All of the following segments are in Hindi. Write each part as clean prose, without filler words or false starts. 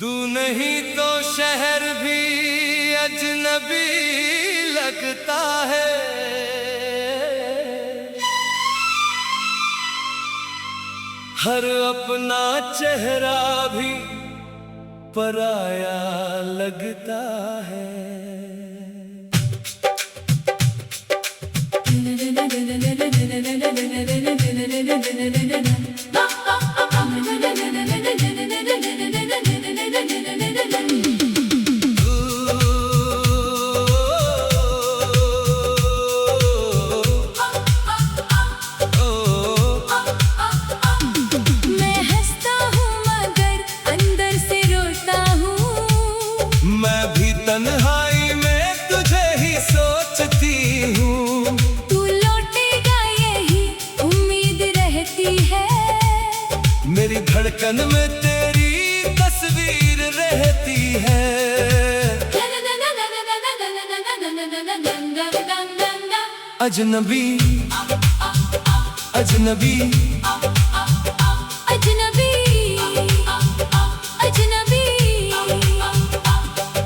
तू नहीं तो शहर भी अजनबी लगता है। हर अपना चेहरा भी पराया लगता है। तन्हाई में तुझे ही सोचती हूँ। तू लौटेगा यही उम्मीद रहती है। मेरी धड़कन में तेरी तस्वीर रहती है। अजनबी अजनबी अजनबी अजनबी।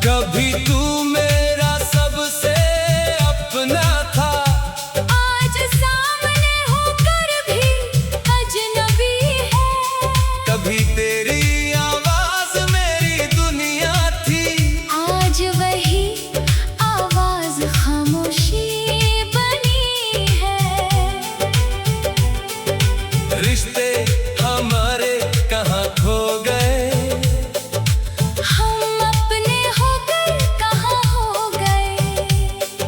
कभी तू मेरा सबसे अपना था, आज सामने होकर भी अजनबी है। कभी तेरी आवाज मेरी दुनिया थी, आज वही आवाज खामोशी बनी है। रिश्ते हमारे कहाँ खो गए,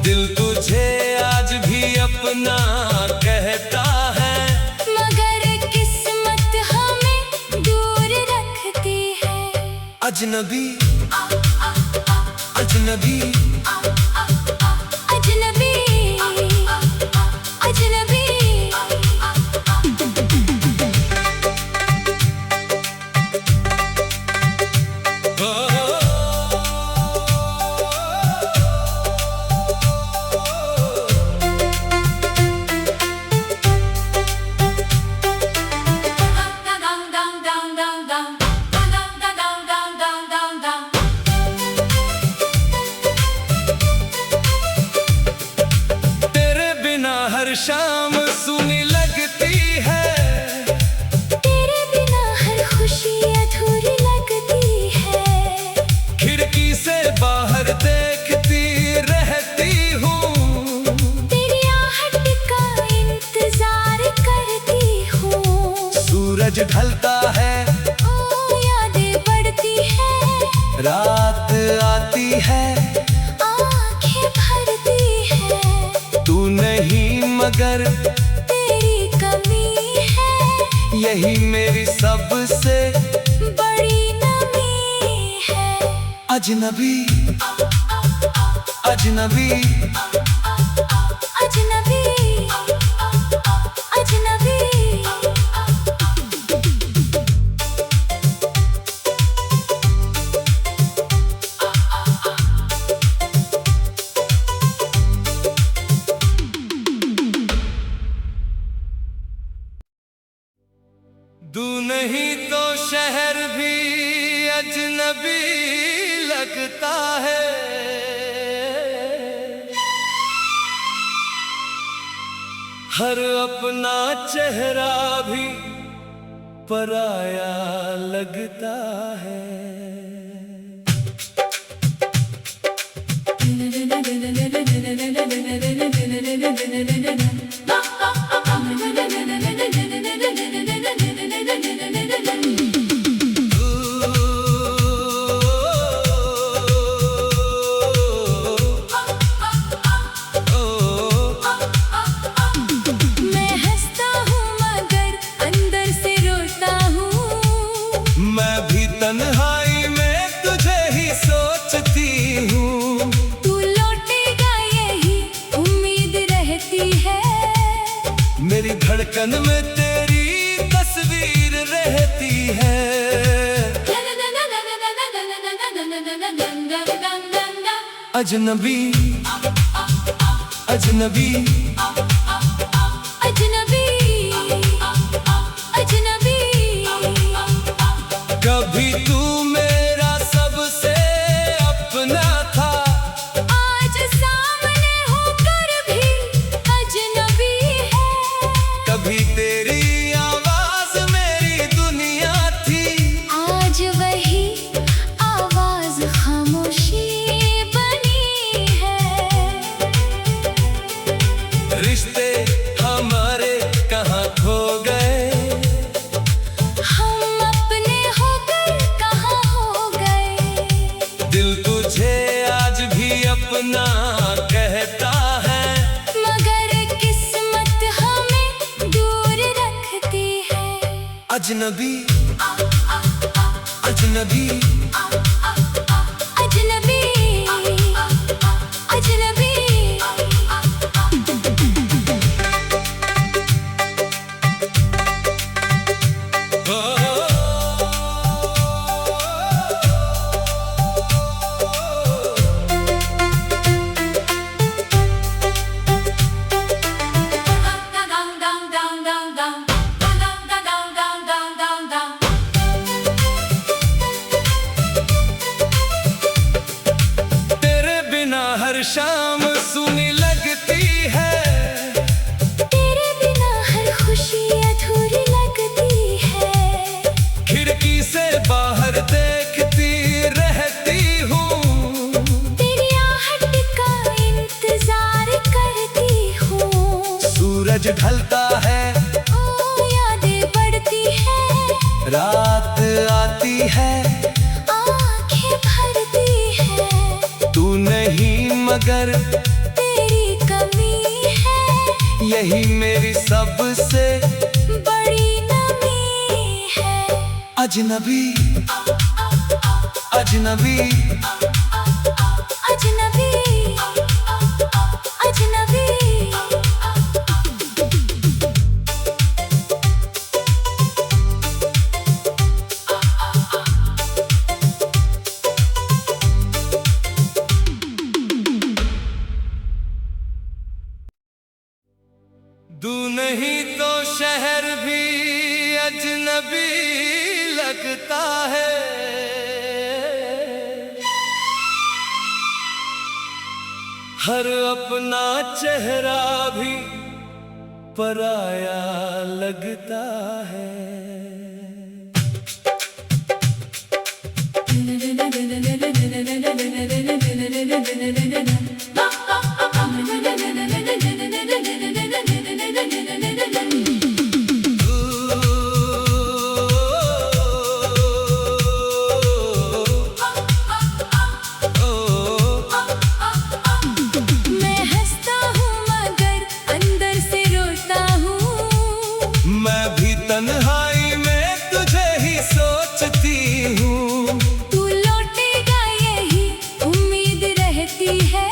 दिल तुझे आज भी अपना कहता है। मगर किस्मत हमें दूर रखती है। अजनबी अजनबी अजनबी अजनबी। हर शाम सुनी लगती है, तेरे बिना हर खुशी अधूरी लगती है। खिड़की से बाहर देखती रहती हूँ, तेरी आहट का इंतजार करती हूँ। सूरज ढलता है, ओ यादें बढ़ती है। रात आती है, आँखें भरती है। तू नहीं मगर तेरी कमी है, यही मेरी सबसे बड़ी नमी है। अजनबी अजनबी अजनबी अजनबी। तू नहीं तो शहर भी अजनबी लगता है। हर अपना चेहरा भी पराया लगता है। तन्हाई में तुझे ही सोचती हूँ। तू लौटेगा यही उम्मीद रहती है। मेरी धड़कन में तेरी तस्वीर रहती है। अजनबी अजनबी अजनबी अजनबी। कभी तू मेरा अपना कहता है, मगर किस्मत हमें दूर रखती है। अजनबी अजनबी अजनबी अजनबी। हर शाम सुनी लगती है, तेरे बिना हर खुशी अधूरी लगती है। खिड़की से बाहर देखती रहती हूँ, तेरी आहट का इंतजार करती हूँ। सूरज ढलता है, ओ यादें बढ़ती है, रात आती है, आंखें भरती है। तू नहीं मगर तेरी कमी है, यही मेरी सबसे बड़ी नमी है। अजनबी अजनबी अजनबी अजनबी। तू नहीं तो शहर भी अजनबी लगता है, हर अपना चेहरा भी पराया लगता है। तन्हाई में तुझे ही सोचती हूँ, तू लौटेगा यही उम्मीद रहती है।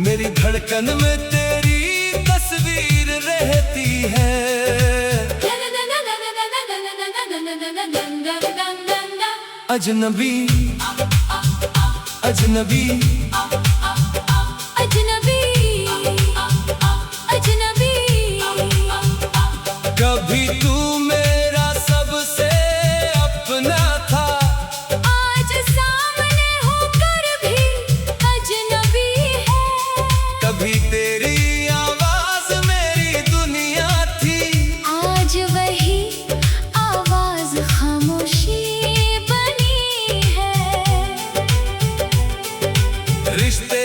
मेरी धड़कन में तेरी तस्वीर रहती है। अजनबी अजनबी अजनबी अजनबी। कभी तू मेरा सबसे अपना था, आज सामने होकर भी अजनबी है। कभी तेरी आवाज मेरी दुनिया थी, आज वही आवाज खामोशी बनी है। रिश्ते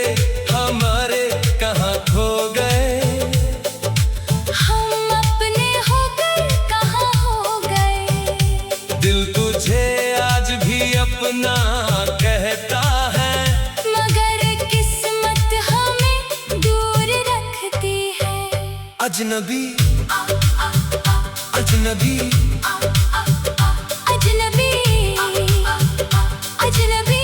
हमारे कहाँ खो गए, दिल तुझे आज भी अपना कहता है, मगर किस्मत हमें दूर रखती है। अजनबी अजनबी अजनबी अजनबी।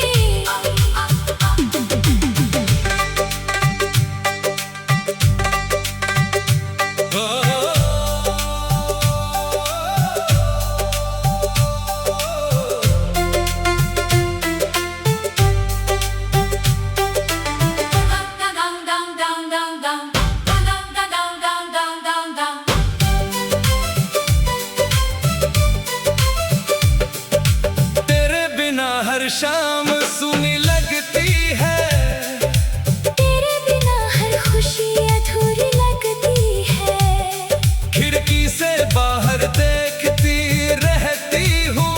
हर शाम सुनी लगती है, तेरे बिना हर खुशी अधूरी लगती है। खिड़की से बाहर देखती रहती हूँ,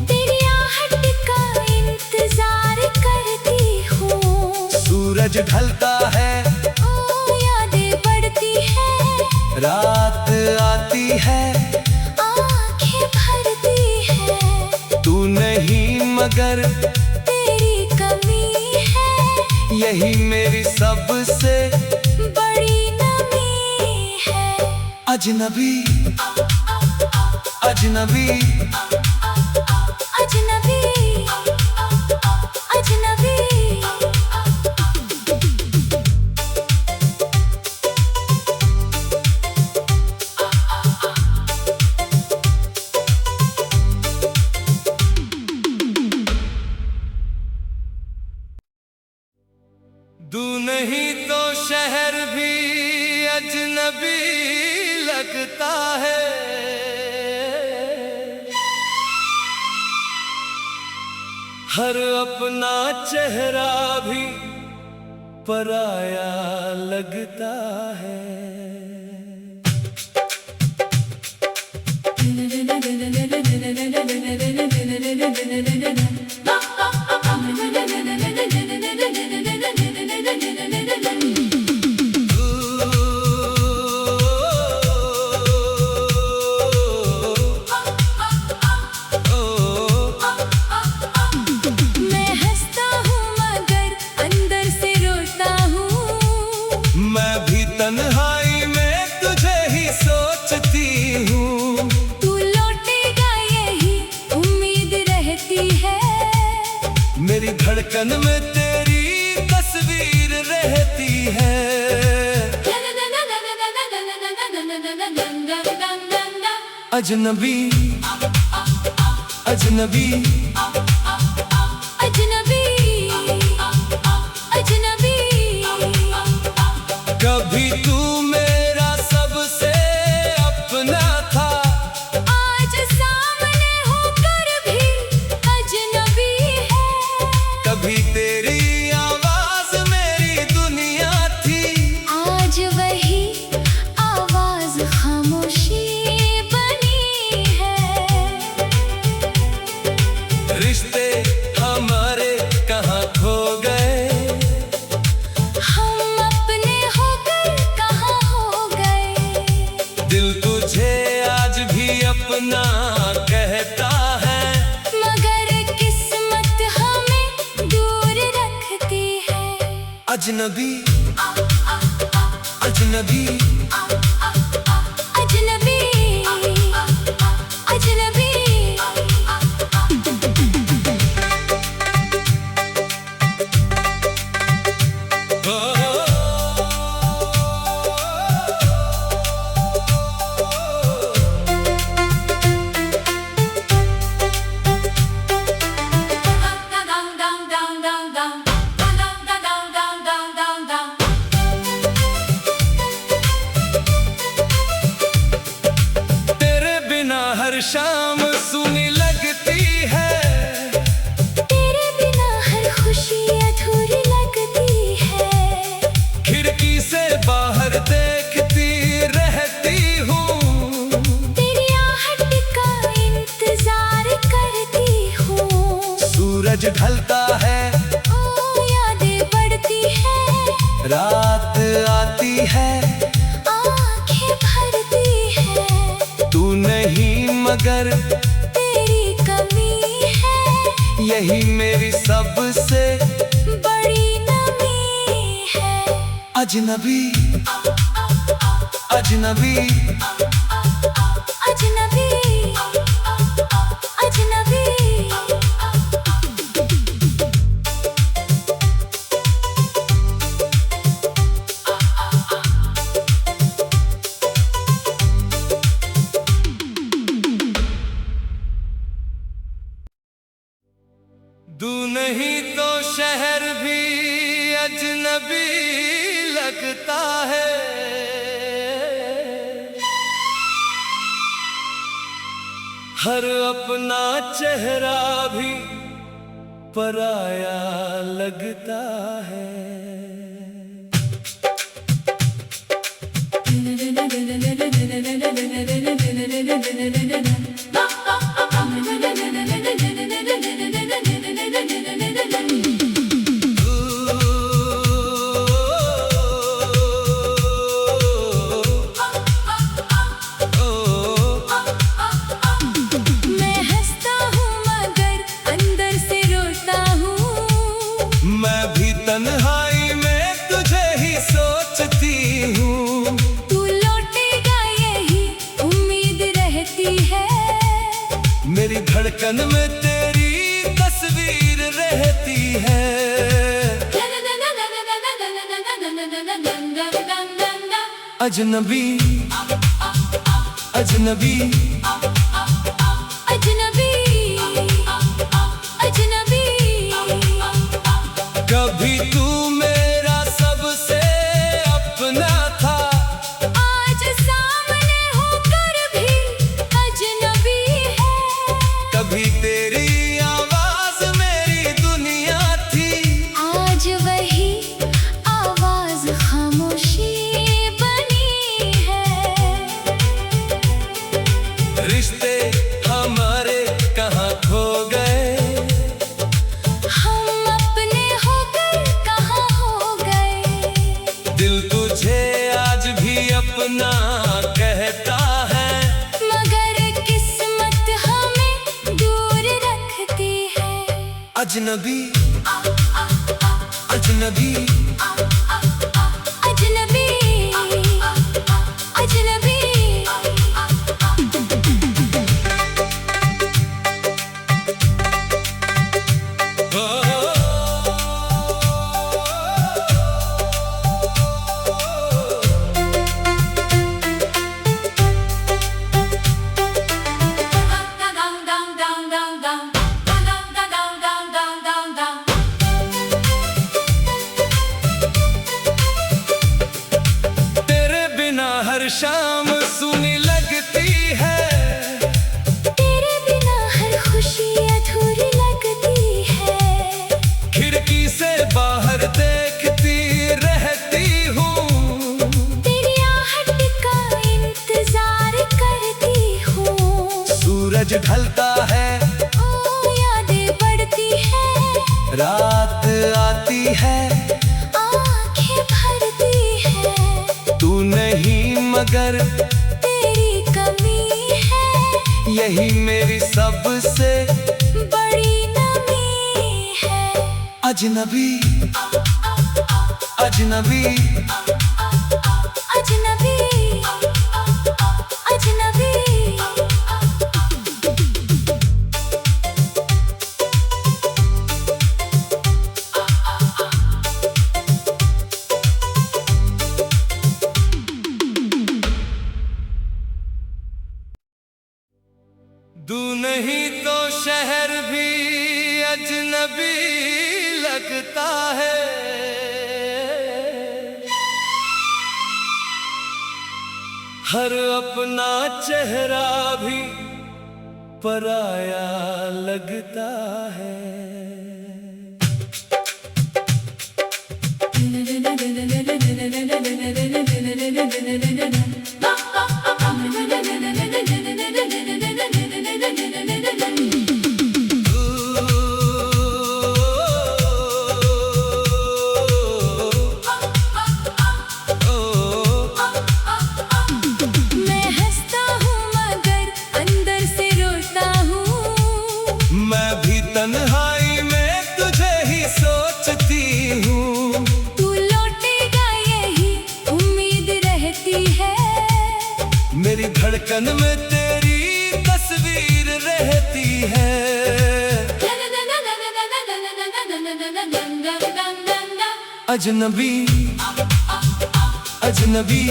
तेरी आहट का इंतजार करती हूँ। सूरज ढलता है, ओ यादें बढ़ती है, रात आती है, आंखें भरती है। तू नहीं मगर तेरी कमी है, यही मेरी सबसे बड़ी नमी है। अजनबी अजनबी अजनबी अजनबी। तू नहीं तो शहर भी अजनबी लगता है। हर अपना चेहरा भी पराया लगता है। मैं हंसता हूँ मगर अंदर से रोता हूँ। मैं भी तन्हाई में तुझे ही सोचती हूँ। तू लौटेगा यही उम्मीद रहती है। मेरी धड़कन में तेरी तस्वीर रहती है। अजनबी अजनबी अजनबी अजनबी। कभी तू मेरा सबसे अपना था। आज सामने होकर भी अजनबी है। कभी तेरी आवाज मेरी दुनिया थी। आज वही आवाज खामोशी बनी है। रिश्ते हमारे कहाँ खो गए। हम अपने होकर कहाँ हो गए। दिल तुझे आज भी अपना कहता है। मगर किस्मत हमें दूर रखती है। अजनबी अजनबी अजनबी अजनबी। तेरे बिना हर शाम सुनी लगती है। तेरे बिना हर खुशी अधूरी लगती है। खिड़की से बाहर देखती रहती हूँ। तेरी आहट का इंतजार करती हूँ। सूरज ढलता है, ओ यादें बढ़ती है। रात आती है, आंखें भरती है। तू नहीं मगर तेरी कमी है। यही मेरी सबसे बड़ी नमी है। अजनबी अजनबी अजनबी अजनबी। तू नहीं तो शहर भी अजनबी लगता है। हर अपना चेहरा भी पराया लगता है। मैं हंसता हूँ मगर अंदर से रोता हूँ। मैं भी तन्हा में तेरी तस्वीर रहती है। अजनबी अजनबी अजनबी अजनबी कभी तू मेरा सबसे अपना था, आज सामने होकर भी अजनबी है। कभी तेरी आवाज मेरी दुनिया थी, आज वही आवाज खामोशी बनी है। रिश्ते हमारे कहाँ खो गए, हम अपने होकर कहाँ हो गए। दिल तुझे आज भी अपना कहता है, मगर किस्मत हमें दूर रखती है। अजनबी अजनबी अजनबी अजनबी तेरे बिना हर शाम सुनी लगती है, तेरे बिना हर खुशी अधूरी लगती है। खिड़की से बाहर देखती रहती हूँ, तेरी आहट का इंतजार करती हूँ। सूरज ढलता है, ओ यादें बढ़ती है, रात आती है, आंखें भरती है। तू नहीं मगर तेरी कमी है, यही मेरी सबसे बड़ी नमी है। अजनबी अजनबी अजनबी अजनबी तू नहीं तो शहर भी अजनबी लगता है, हर अपना चेहरा भी पराया लगता है। मैं हंसता हूँ मगर अंदर से रोता हूँ। मैं भी तन्हाई में तुझे ही सोचती हूँ, तू लौटेगा यही उम्मीद रहती है। मेरी धड़कन में तेरी तस्वीर रहती है। अजनबी अजनबी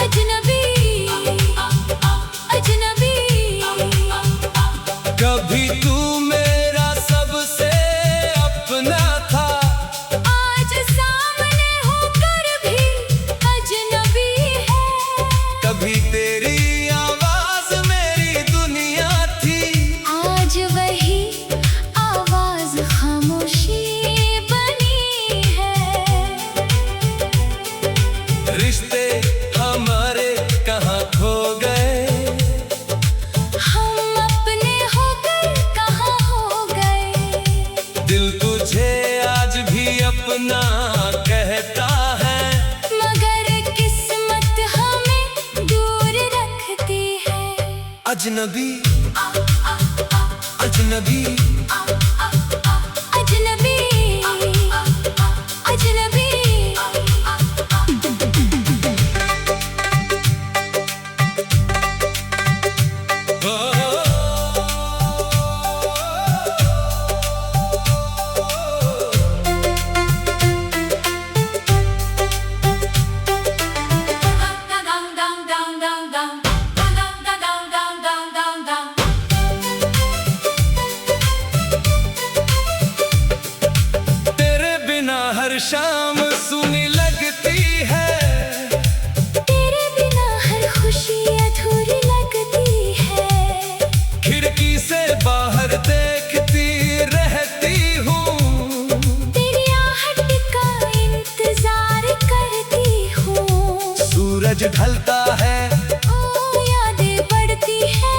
अजनबी अजनबी कभी तू मेरा सबसे अपना था, आज सामने होकर भी अजनबी है। कभी तेरी आवाज मेरी दुनिया थी, आज वही आवाज खामोशी बनी है। रिश्ते हमारे कहाँ खो गए, हम अपने होकर कहाँ हो गए। दिल तुझे आज भी अपना कहता है, मगर किस्मत हमें दूर रखती है। अजनबी अजनबी अजनबी अजनबी ओ ढलता है, ओ यादें बढ़ती है,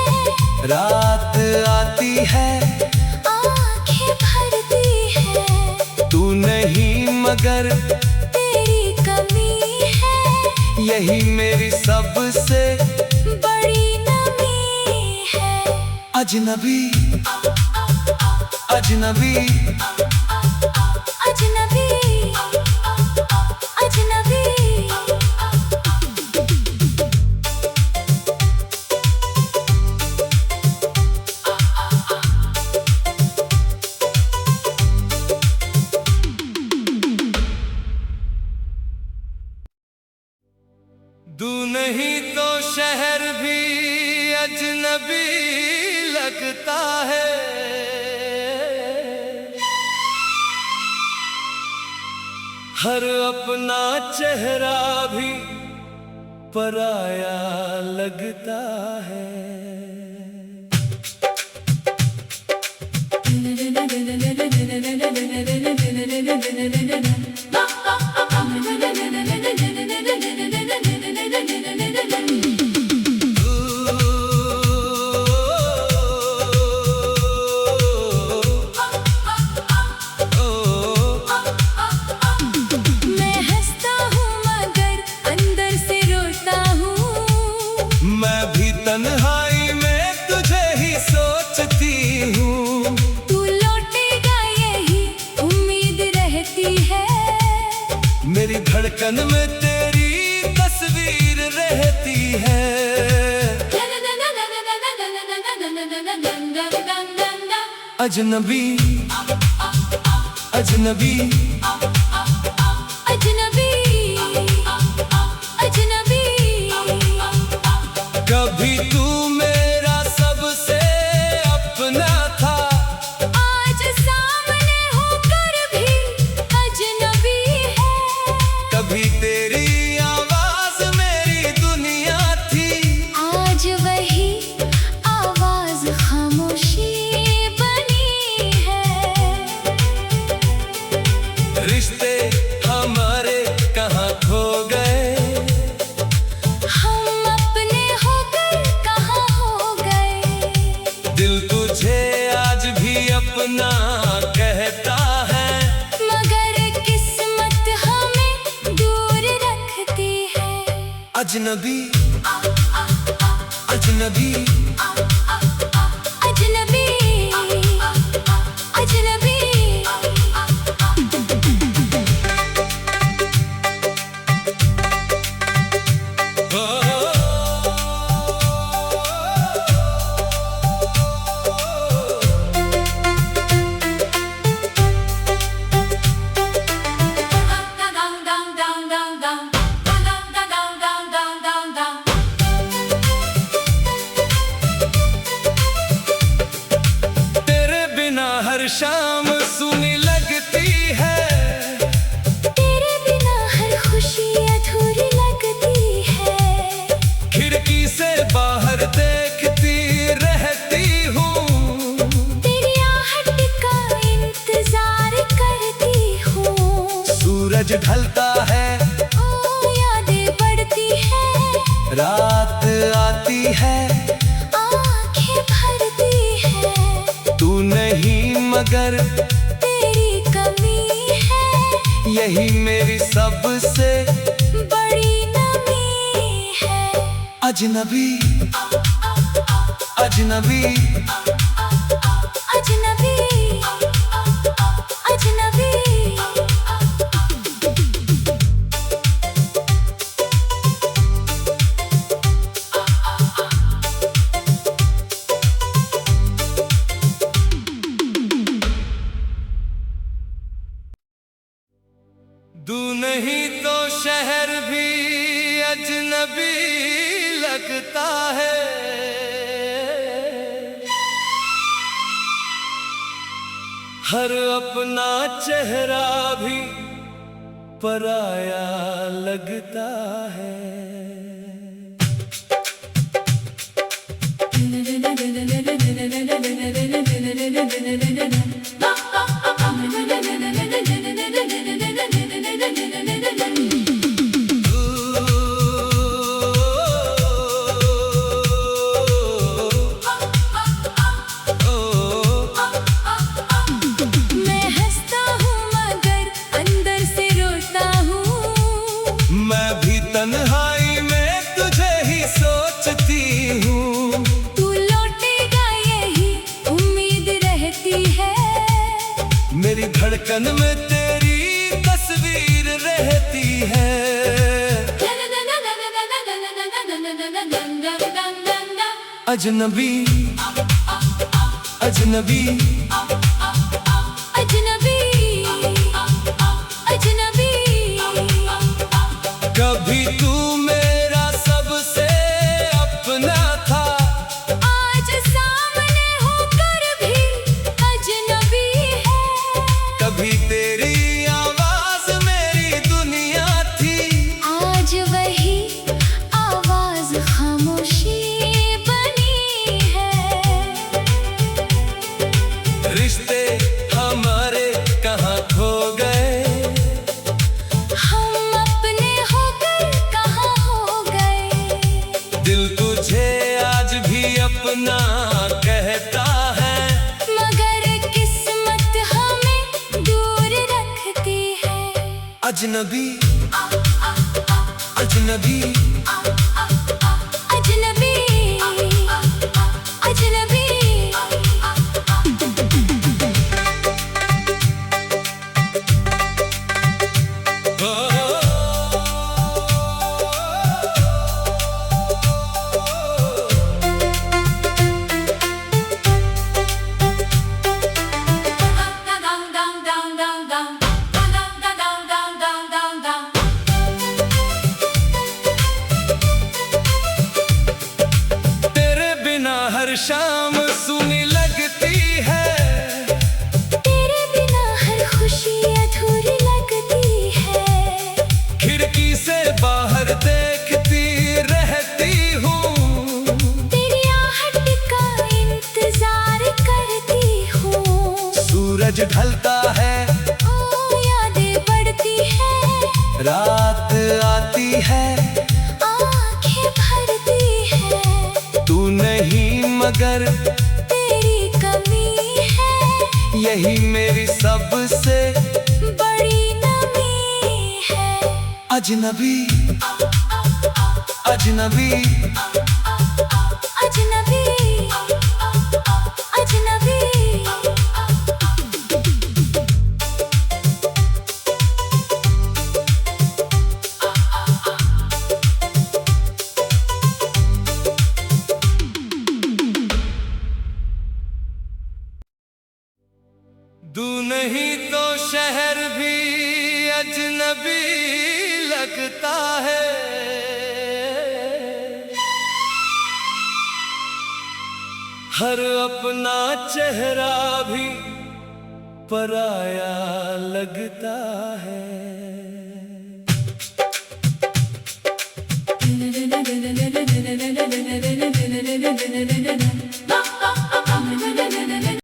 रात आती है, आंखें भरती है। तू नहीं मगर तेरी कमी है, यही मेरी सबसे बड़ी नमी है। अजनबी अजनबी अजनबी अजनबी। तू नहीं तो शहर भी अजनबी लगता है। हर अपना चेहरा भी पराया लगता है। मैं हंसता हूँ मगर अंदर से रोता हूँ। मैं भी तन्हाई में तुझे ही सोचती हूँ। तू लौटेगा यही उम्मीद रहती है। मेरी धड़कन में तेरी तस्वीर रहती है। अजनबी अजनबी अजनबी अजनबी। कभी तू मेरा सबसे अपना था, आज सामने होकर भी अजनबी है। कभी तेरी आवाज मेरी दुनिया थी। आज वही आवाज खामोशी बनी है। रिश्ते हमारे कहाँ खो गए, हम अपने होकर कहाँ हो गए। दिल तुझे आज भी अपना कहता है। मगर किस्मत हमें दूर रखती है। अजनबी अजनबी अजनबी अजनबी। तेरे बिना हर शाम सुनी लगती है। तेरे बिना हर खुशी अधूरी लगती है। खिड़की से बाहर देखती रहती हूँ। तेरी आहट का इंतजार करती हूँ। सूरज ढलता है, ओ यादें बढ़ती है, रात आती है, आंखें भरती है। तू नहीं मगर तेरी कमी है, यही मेरी सबसे बड़ी नमी है। अजनबी अजनबी अजनबी अजनबी। तू नहीं तो शहर भी अजनबी लगता है। हर अपना चेहरा भी पराया लगता है। धड़कन में तेरी तस्वीर रहती है। अजनबी अजनबी अजनबी अजनबी कभी तू मेरा सबसे अपना था, आज सामने होकर भी अजनबी है। कभी तेरी आवाज मेरी दुनिया थी, आज वही आवाज खामोशी बनी है। रिश्ते हमारे कहाँ खो गए, हम अपने होकर कहाँ हो गए। दिल तुझे आज भी अपना कहता है, मगर किस्मत हमें दूर रखती है। अजनबी अजनबी अजनबी अजनबी ओ, तेरे बिना हर शाम सुनी लगती है, तेरे बिना हर खुशी अधूरी लगती है। खिड़की से बाहर देखती रहती हूँ, तेरी आहट का इंतजार करती हूँ। सूरज ढलता है, ओ यादें बढ़ती है, रात आती है, आंखें भरती है। तू नहीं मगर तेरी कमी है, यही मेरी सबसे बड़ी नमी है। अजनबी अजनबी अजनबी अजनबी तू नहीं तो शहर भी अजनबी लगता है, हर अपना चेहरा भी पराया लगता है।